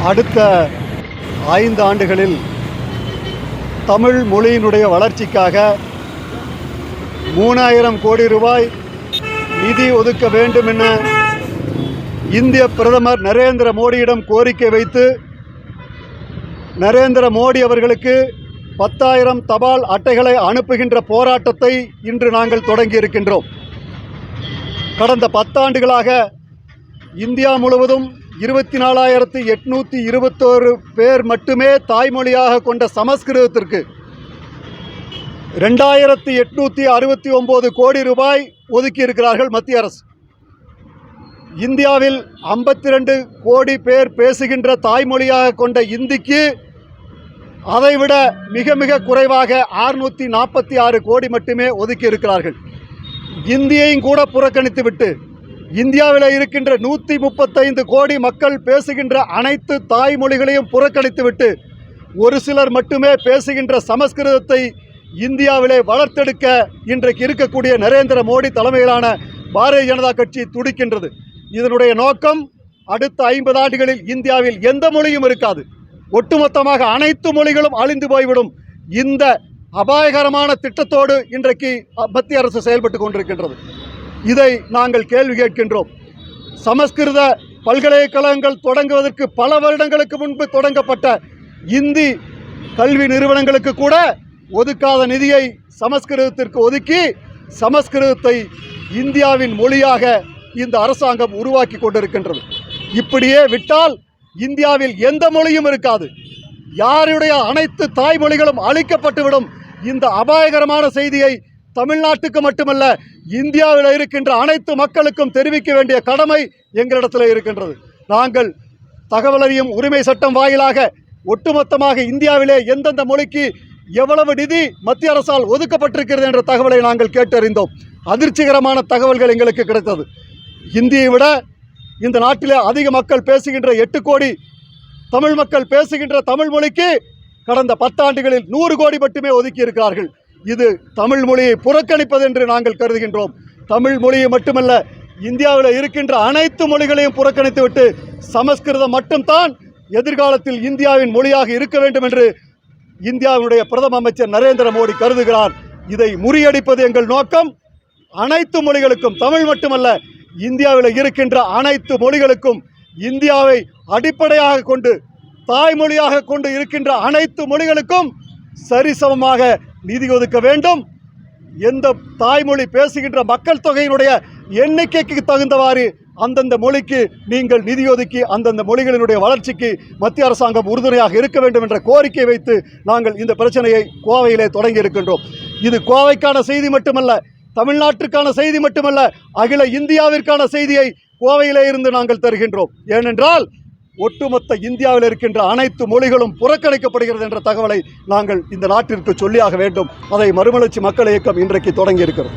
அடுத்த 5 ஆண்டுகளில் தமிழ் மொழியினுடைய வளர்ச்சிக்காக 3000 கோடி ரூபாய் நிதி ஒதுக்க வேண்டும் என இந்திய பிரதமர் நரேந்திர மோடியிடம் கோரிக்கை வைத்து நரேந்திர மோடி அவர்களுக்கு 10,000 தபால் அட்டைகளை அனுப்புகின்ற போராட்டத்தை இன்று நாங்கள் தொடங்கி இருக்கின்றோம். கடந்த 10 ஆண்டுகளாக இந்தியா முழுவதும் 24,821 பேர் மட்டுமே தாய்மொழியாக கொண்ட சமஸ்கிருதத்திற்கு 2,869 கோடி ரூபாய் ஒதுக்கி இருக்கிறார்கள் மத்திய அரசு. இந்தியாவில் 52 கோடி பேர் பேசுகின்ற தாய்மொழியாக கொண்ட இந்திக்கு அதைவிட மிக மிக குறைவாக 646 கோடி மட்டுமே ஒதுக்கி இருக்கிறார்கள். இந்தியையும் கூட புறக்கணித்துவிட்டு இந்தியாவில் இருக்கின்ற 135 கோடி மக்கள் பேசுகின்ற அனைத்து தாய்மொழிகளையும் புறக்கணித்துவிட்டு ஒரு சிலர் மட்டுமே பேசுகின்ற சமஸ்கிருதத்தை இந்தியாவிலே வளர்த்தெடுக்க இன்றைக்கு இருக்கக்கூடிய நரேந்திர மோடி தலைமையிலான பாரதிய ஜனதா கட்சி துடிக்கின்றது. இதனுடைய நோக்கம் அடுத்த 50 ஆண்டுகளில் இந்தியாவில் எந்த மொழியும் இருக்காது, ஒட்டுமொத்தமாக அனைத்து மொழிகளும் அழிந்து போய்விடும். இந்த அபாயகரமான திட்டத்தோடு இன்றைக்கு மத்திய அரசு செயல்பட்டு கொண்டிருக்கின்றது. இதை நாங்கள் கேள்வி கேட்கின்றோம். சமஸ்கிருத பல்கலைக்கழகங்கள் தொடங்குவதற்கு பல வருடங்களுக்கு முன்பு தொடங்கப்பட்ட இந்தி கல்வி நிறுவனங்களுக்கு கூட ஒதுக்காத நிதியை சமஸ்கிருதத்திற்கு ஒதுக்கி சமஸ்கிருதத்தை இந்தியாவின் மொழியாக இந்த அரசாங்கம் உருவாக்கி கொண்டிருக்கின்றது. இப்படியே விட்டால் இந்தியாவில் எந்த மொழியும் இருக்காது, யாருடைய அனைத்து தாய்மொழிகளும் அழிக்கப்பட்டுவிடும். இந்த அபாயகரமான செய்தியை தமிழ்நாட்டுக்கு மட்டுமல்ல இந்தியாவில் இருக்கின்ற அனைத்து மக்களுக்கும் தெரிவிக்க வேண்டிய கடமை எங்களிடத்தில் இருக்கின்றது. நாங்கள் தகவல் அறியும் உரிமை சட்டம் வாயிலாக ஒட்டுமொத்தமாக இந்தியாவிலே எந்தெந்த மொழிக்கு எவ்வளவு நிதி மத்திய அரசால் ஒதுக்கப்பட்டிருக்கிறது என்ற தகவலை நாங்கள் கேட்டறிந்தோம். அதிர்ச்சிகரமான தகவல்கள் எங்களுக்கு கிடைத்தது. இந்தியை விட இந்த நாட்டிலே அதிக மக்கள் பேசுகின்ற 8 கோடி தமிழ் மக்கள் பேசுகின்ற தமிழ் மொழிக்கு கடந்த 10 ஆண்டுகளில் 100 கோடி மட்டுமே ஒதுக்கி இருக்கிறார்கள். இது தமிழ் மொழியை புறக்கணிப்பது என்று நாங்கள் கருதுகின்றோம். தமிழ் மொழியை மட்டுமல்ல இந்தியாவில் இருக்கின்ற அனைத்து மொழிகளையும் புறக்கணித்துவிட்டு சமஸ்கிருதம் மட்டும்தான் எதிர்காலத்தில் இந்தியாவின் மொழியாக இருக்க வேண்டும் என்று இந்தியாவுடைய பிரதம அமைச்சர் நரேந்திர மோடி கருதுகிறார். இதை முறியடிப்பது எங்கள் நோக்கம். அனைத்து மொழிகளுக்கும், தமிழ் மட்டுமல்ல இந்தியாவில் இருக்கின்ற அனைத்து மொழிகளுக்கும், இந்தியாவை அடிப்படையாக கொண்டு தாய்மொழியாக கொண்டு இருக்கின்ற அனைத்து மொழிகளுக்கும் சரிசமமாக நிதி ஒதுக்க வேண்டும். எந்த தாய்மொழி பேசுகின்ற மக்கள் தொகையினுடைய எண்ணிக்கைக்கு தகுந்தவாறு அந்தந்த மொழிக்கு நீங்கள் நிதி ஒதுக்கி அந்தந்த மொழிகளினுடைய வளர்ச்சிக்கு மத்திய அரசாங்கம் உறுதுணையாக இருக்க வேண்டும் என்ற கோரிக்கை வைத்து நாங்கள் இந்த பிரச்சனையை கோவையிலே தொடங்கி இருக்கின்றோம். இது கோவைக்கான செய்தி மட்டுமல்ல, தமிழ்நாட்டிற்கான செய்தி மட்டுமல்ல, அகில இந்தியாவிற்கான செய்தியை கோவையிலே இருந்து நாங்கள் தருகின்றோம். ஏனென்றால் ஒட்டுமொத்த இந்தியாவில் இருக்கின்ற அனைத்து மொழிகளும் புறக்கணிக்கப்படுகிறது என்ற தகவலை நாங்கள் இந்த நாட்டிற்கு சொல்லியாக வேண்டும். அதை மறுமலர்ச்சி மக்கள் இயக்கம் இன்றைக்கு தொடங்கி இருக்கிறோம்.